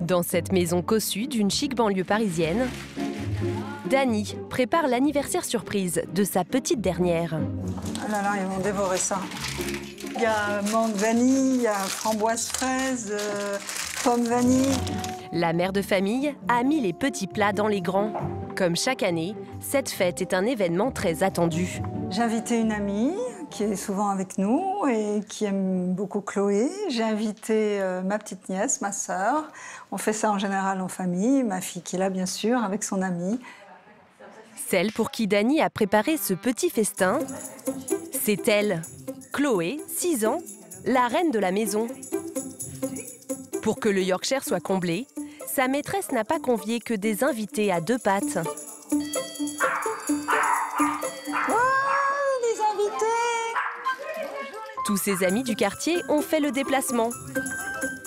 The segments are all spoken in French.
Dans cette maison cossue d'une chic banlieue parisienne, Dany prépare l'anniversaire surprise de sa petite dernière. Ah là là, ils vont dévorer ça. Il y a menthe vanille, il y a framboise fraise, pomme vanille. La mère de famille a mis les petits plats dans les grands. Comme chaque année, cette fête est un événement très attendu. J'ai invité une amie qui est souvent avec nous et qui aime beaucoup Chloé. J'ai invité ma petite nièce, ma sœur. On fait ça en général en famille. Ma fille qui est là, bien sûr, avec son amie. Celle pour qui Dany a préparé ce petit festin, c'est elle, Chloé, 6 ans, la reine de la maison. Pour que le Yorkshire soit comblé, sa maîtresse n'a pas convié que des invités à 2 pattes. Tous ses amis du quartier ont fait le déplacement.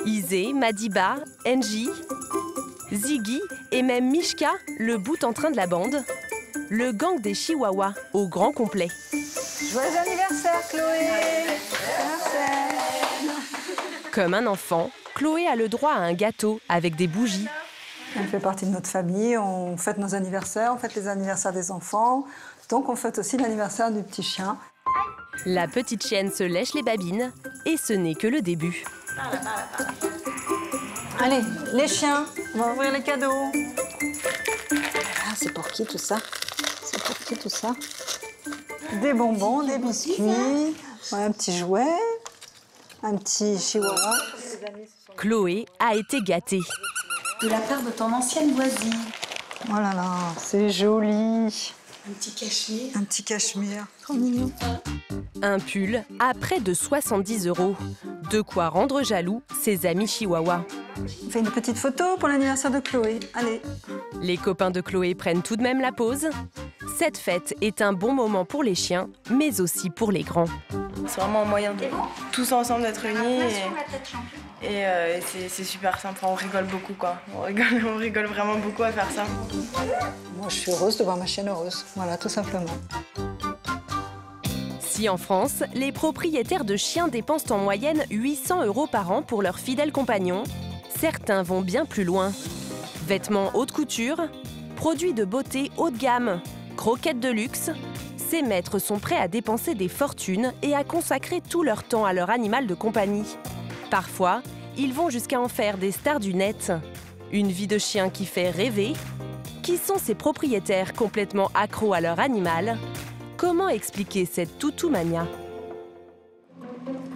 Isé, Madiba, Angie, Ziggy et même Mishka, le bout en train de la bande. Le gang des Chihuahuas au grand complet. Joyeux anniversaire, Chloé! Comme un enfant, Chloé a le droit à un gâteau avec des bougies. Elle fait partie de notre famille, on fête nos anniversaires, on fête les anniversaires des enfants. Donc on fête aussi l'anniversaire du petit chien. La petite chienne se lèche les babines et ce n'est que le début. Allez, les chiens, on va ouvrir les cadeaux. Ah, c'est pour qui tout ça? C'est pour qui tout ça? Des bonbons, des biscuits, ouais, un petit jouet, un petit chihuahua. Chloé a été gâtée. De la part de ton ancienne voisine. Oh là là, c'est joli. Un petit cachemire. Un petit cachemire, trop mignon. Un pull à près de 70 €. De quoi rendre jaloux ses amis chihuahuas. On fait une petite photo pour l'anniversaire de Chloé. Allez. Les copains de Chloé prennent tout de même la pause. Cette fête est un bon moment pour les chiens, mais aussi pour les grands. C'est vraiment un moyen de tous ensemble d'être unis et c'est super sympa. On rigole beaucoup, quoi. On rigole vraiment beaucoup à faire ça. Moi, je suis heureuse de voir ma chienne heureuse. Voilà, tout simplement. Si en France, les propriétaires de chiens dépensent en moyenne 800 € par an pour leurs fidèles compagnons, certains vont bien plus loin. Vêtements haute couture, produits de beauté haut de gamme, croquettes de luxe, ces maîtres sont prêts à dépenser des fortunes et à consacrer tout leur temps à leur animal de compagnie. Parfois, ils vont jusqu'à en faire des stars du net. Une vie de chien qui fait rêver. Qui sont ces propriétaires complètement accros à leur animal? Comment expliquer cette toutou-mania?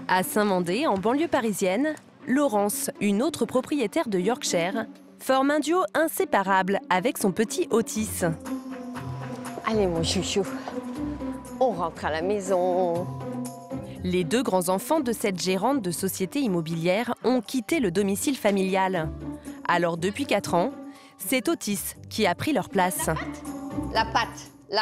À Saint-Mandé, en banlieue parisienne, Laurence, une autre propriétaire de Yorkshire, forme un duo inséparable avec son petit Otis. Allez, mon chouchou, on rentre à la maison. Les 2 grands-enfants de cette gérante de société immobilière ont quitté le domicile familial. Alors, depuis 4 ans, c'est Otis qui a pris leur place. La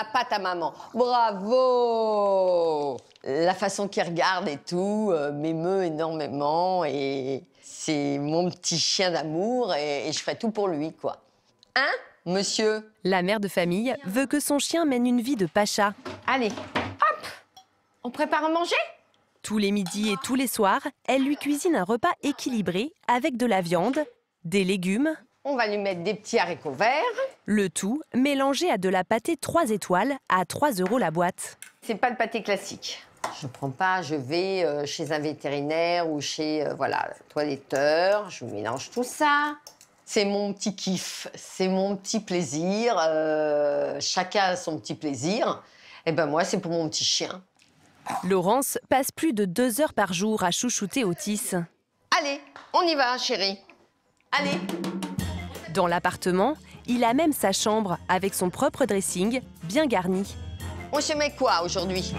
patte à maman. Bravo! La façon qu'il regarde et tout m'émeut énormément et c'est mon petit chien d'amour et je ferai tout pour lui, quoi. Hein, monsieur? La mère de famille veut que son chien mène une vie de pacha. Allez, hop! On prépare à manger? Tous les midis et tous les soirs, elle lui cuisine un repas équilibré avec de la viande, des légumes. On va lui mettre des petits haricots verts. Le tout mélangé à de la pâtée 3 étoiles à 3 € la boîte. C'est pas le pâté classique. Je prends pas, je vais chez un vétérinaire ou chez voilà, toiletteur, je mélange tout ça. C'est mon petit kiff, c'est mon petit plaisir. Chacun a son petit plaisir. Et ben moi, c'est pour mon petit chien. Laurence passe plus de 2 heures par jour à chouchouter Otis. Allez, on y va, chérie. Allez. Dans l'appartement, il a même sa chambre avec son propre dressing bien garni. On se met quoi aujourd'hui?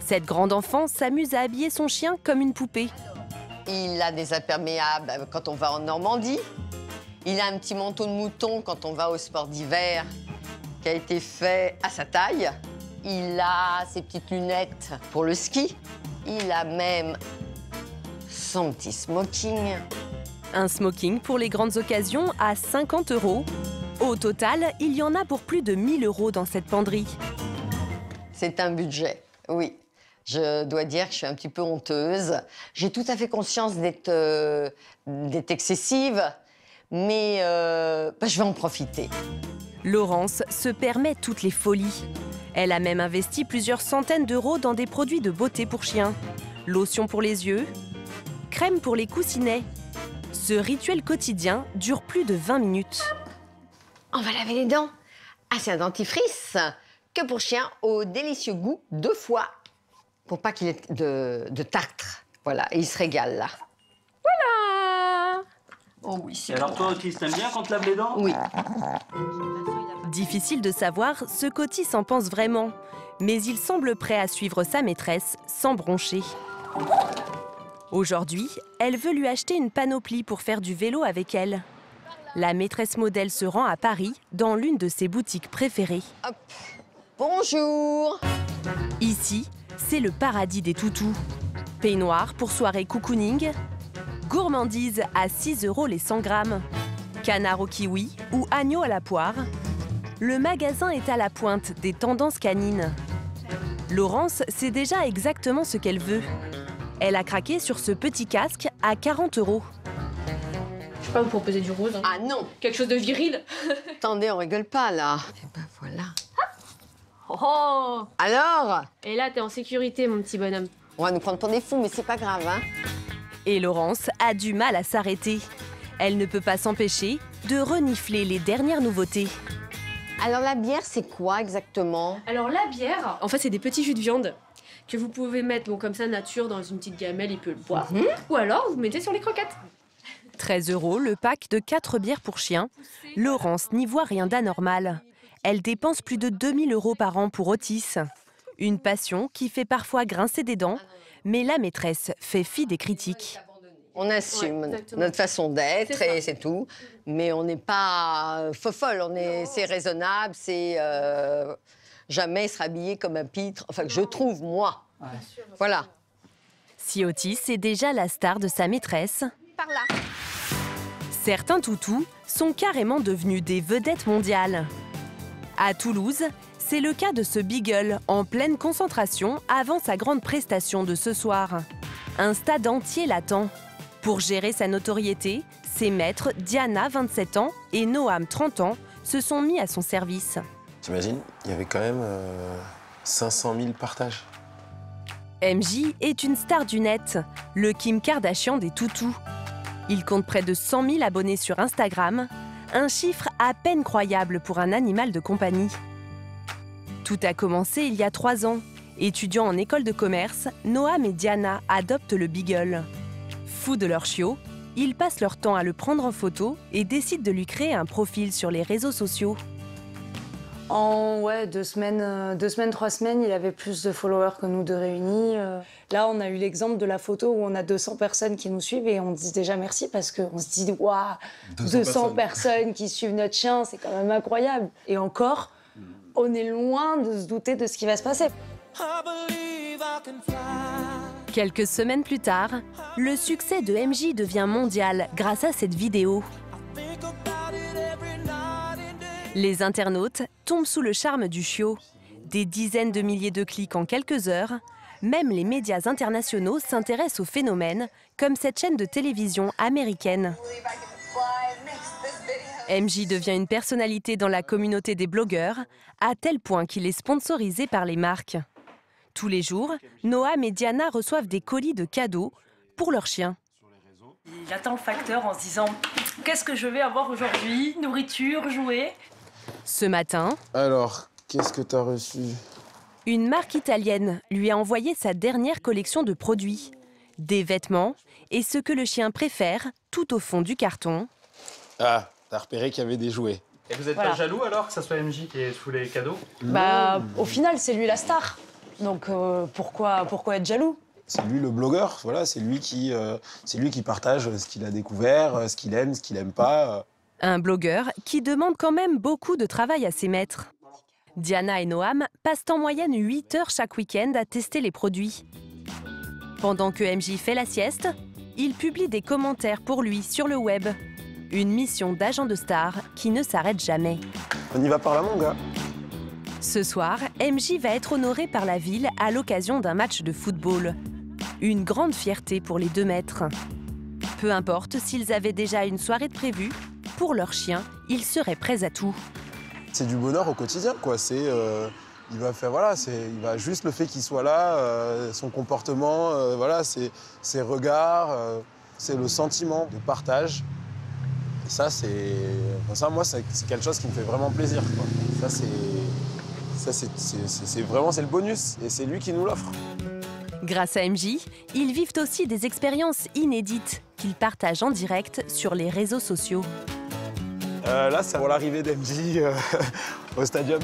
Cette grande enfant s'amuse à habiller son chien comme une poupée. Il a des imperméables quand on va en Normandie. Il a un petit manteau de mouton quand on va au sport d'hiver qui a été fait à sa taille. Il a ses petites lunettes pour le ski. Il a même son petit smoking. Un smoking pour les grandes occasions à 50 €. Au total, il y en a pour plus de 1 000 € dans cette penderie. C'est un budget, oui. Je dois dire que je suis un petit peu honteuse. J'ai tout à fait conscience d'être excessive, mais je vais en profiter. Laurence se permet toutes les folies. Elle a même investi plusieurs centaines d'euros dans des produits de beauté pour chiens. Lotion pour les yeux, crème pour les coussinets. Ce rituel quotidien dure plus de 20 minutes. On va laver les dents. Ah, c'est un dentifrice que pour chien au délicieux goût 2 fois. Pour pas qu'il ait de tartre. Voilà, et il se régale là. Voilà. Oh oui, c'est Et alors toi, Otis, t'aimes bien quand tu laves les dents? Oui. Difficile de savoir ce qu'Otis en pense vraiment, mais il semble prêt à suivre sa maîtresse sans broncher. Aujourd'hui, elle veut lui acheter une panoplie pour faire du vélo avec elle. La maîtresse modèle se rend à Paris, dans l'une de ses boutiques préférées. Hop. Bonjour. Ici, c'est le paradis des toutous. Peignoir pour soirée cocooning, gourmandise à 6 € les 100 grammes, canard au kiwi ou agneau à la poire. Le magasin est à la pointe des tendances canines. Laurence sait déjà exactement ce qu'elle veut. Elle a craqué sur ce petit casque à 40 €. Je sais pas, vous proposez du rose. Hein. Ah non. Quelque chose de viril. Attendez, on rigole pas là. Et ben voilà. Oh. Alors, Et là, t'es en sécurité, mon petit bonhomme. on va nous prendre pour des fous, mais c'est pas grave, hein. Et Laurence a du mal à s'arrêter. Elle ne peut pas s'empêcher de renifler les dernières nouveautés. Alors la bière, c'est quoi exactement? Alors, la bière, en fait, c'est des petits jus de viande que vous pouvez mettre comme ça, nature, dans une petite gamelle, il peut le boire. Ou alors, vous mettez sur les croquettes. 13 € le pack de 4 bières pour chiens. Laurence n'y voit rien d'anormal. Elle dépense plus de 2000 € par an pour Otis. Une passion qui fait parfois grincer des dents, mais la maîtresse fait fi des critiques. On assume Ouais, exactement. notre façon d'être C'est ça. et c'est tout. Mais on n'est pas fofolle, c'est raisonnable, c'est jamais se rhabiller comme un pitre. Enfin, que je trouve, moi. Voilà. Si Otis est déjà la star de sa maîtresse, Par là. certains toutous sont carrément devenus des vedettes mondiales. À Toulouse, c'est le cas de ce beagle en pleine concentration avant sa grande prestation de ce soir. Un stade entier l'attend. Pour gérer sa notoriété, ses maîtres, Diana, 27 ans, et Noam, 30 ans, se sont mis à son service. T'imagines, il y avait quand même 500 000 partages. MJ est une star du net, le Kim Kardashian des toutous. Il compte près de 100 000 abonnés sur Instagram, un chiffre à peine croyable pour un animal de compagnie. Tout a commencé il y a 3 ans. Étudiants en école de commerce, Noam et Diana adoptent le beagle. Fous de leur chiot, ils passent leur temps à le prendre en photo et décident de lui créer un profil sur les réseaux sociaux. En 2 semaines, 3 semaines, il avait plus de followers que nous deux réunis. Là, on a eu l'exemple de la photo où on a 200 personnes qui nous suivent et on dit déjà merci parce qu'on se dit waouh, 200 personnes qui suivent notre chien, c'est quand même incroyable. Et encore, on est loin de se douter de ce qui va se passer. Quelques semaines plus tard, le succès de MJ devient mondial grâce à cette vidéo. Les internautes tombent sous le charme du chiot. Des dizaines de milliers de clics en quelques heures. Même les médias internationaux s'intéressent au phénomène, comme cette chaîne de télévision américaine. MJ devient une personnalité dans la communauté des blogueurs, à tel point qu'il est sponsorisé par les marques. Tous les jours, Noam et Diana reçoivent des colis de cadeaux pour leurs chiens. Il attend le facteur en se disant « Qu'est-ce que je vais avoir aujourd'hui? Nourriture, jouets ?» Ce matin, Alors, qu'est-ce que t'as reçu? une marque italienne lui a envoyé sa dernière collection de produits. Des vêtements et ce que le chien préfère, tout au fond du carton. Ah, t'as repéré qu'il y avait des jouets. Et vous êtes Voilà. pas jaloux alors que ça soit MJ qui ait tous les cadeaux? Bah, au final, c'est lui la star. Donc pourquoi être jaloux? C'est lui le blogueur, voilà, c'est lui qui partage ce qu'il a découvert, ce qu'il aime pas. Un blogueur qui demande quand même beaucoup de travail à ses maîtres. Diana et Noam passent en moyenne 8 heures chaque week-end à tester les produits. Pendant que MJ fait la sieste, il publie des commentaires pour lui sur le web. Une mission d'agent de star qui ne s'arrête jamais. On y va par là, mon gars. Ce soir, MJ va être honoré par la ville à l'occasion d'un match de football. Une grande fierté pour les 2 maîtres. Peu importe s'ils avaient déjà une soirée de prévue, pour leur chien, ils seraient prêts à tout. C'est du bonheur au quotidien, quoi. Il va faire, voilà, il va juste le fait qu'il soit là, son comportement, voilà, ses regards, c'est le sentiment de partage. Et ça, moi, c'est quelque chose qui me fait vraiment plaisir, quoi. C'est vraiment, c'est le bonus, et c'est lui qui nous l'offre. Grâce à MJ, ils vivent aussi des expériences inédites qu'ils partagent en direct sur les réseaux sociaux. Là, c'est pour l'arrivée d'MJ au stadium.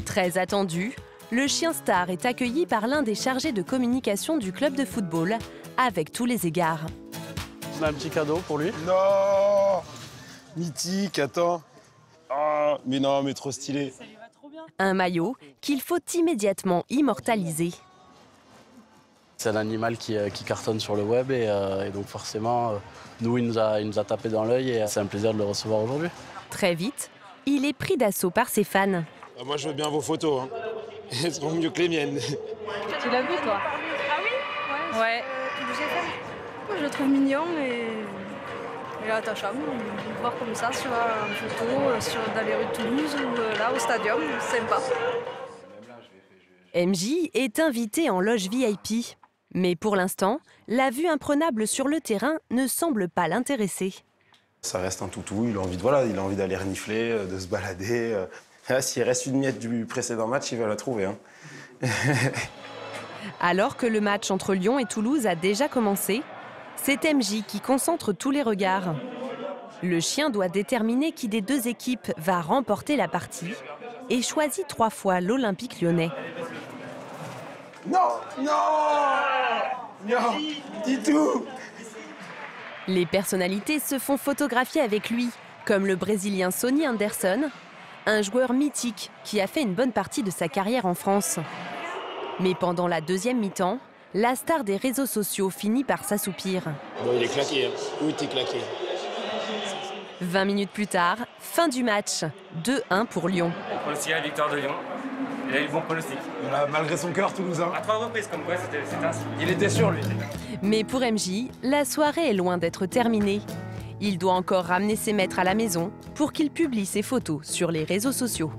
Très attendu, le chien star est accueilli par l'un des chargés de communication du club de football, avec tous les égards. On a un petit cadeau pour lui. Non! Mythique, attends. Oh, mais non, mais trop stylé. Ça lui va trop bien. Un maillot qu'il faut immédiatement immortaliser. C'est un animal qui cartonne sur le web et donc forcément, nous, il nous a tapé dans l'œil et c'est un plaisir de le recevoir aujourd'hui. Très vite, il est pris d'assaut par ses fans. Moi, je veux bien vos photos. Hein. Elles seront mieux que les miennes. Tu l'as vu, toi? Ah oui? Ouais. Moi, je le trouve mignon et attachant. Le voir comme ça sur une photo dans les rues de Toulouse ou là au stadium, sympa. MJ est invité en loge VIP. Mais pour l'instant, la vue imprenable sur le terrain ne semble pas l'intéresser. Ça reste un toutou, il a envie d'aller renifler, de se balader. S'il reste une miette du précédent match, il va la trouver. Hein. Alors que le match entre Lyon et Toulouse a déjà commencé, c'est MJ qui concentre tous les regards. Le chien doit déterminer qui des deux équipes va remporter la partie et choisit 3 fois l'Olympique lyonnais. Non, non, non, dis tout. Les personnalités se font photographier avec lui, comme le Brésilien Sonny Anderson, un joueur mythique qui a fait une bonne partie de sa carrière en France. Mais pendant la deuxième mi-temps, la star des réseaux sociaux finit par s'assoupir. Bon, il est claqué, hein. Oui, t'es claqué. 20 minutes plus tard, fin du match, 2-1 pour Lyon. On pronostique la victoire de Lyon. Il a eu le bon pronostic. Malgré son cœur toulousain. À 3 reprises, comme quoi c'était ainsi. Il était sûr, lui. Mais pour MJ, la soirée est loin d'être terminée. Il doit encore ramener ses maîtres à la maison pour qu'ils publient ses photos sur les réseaux sociaux.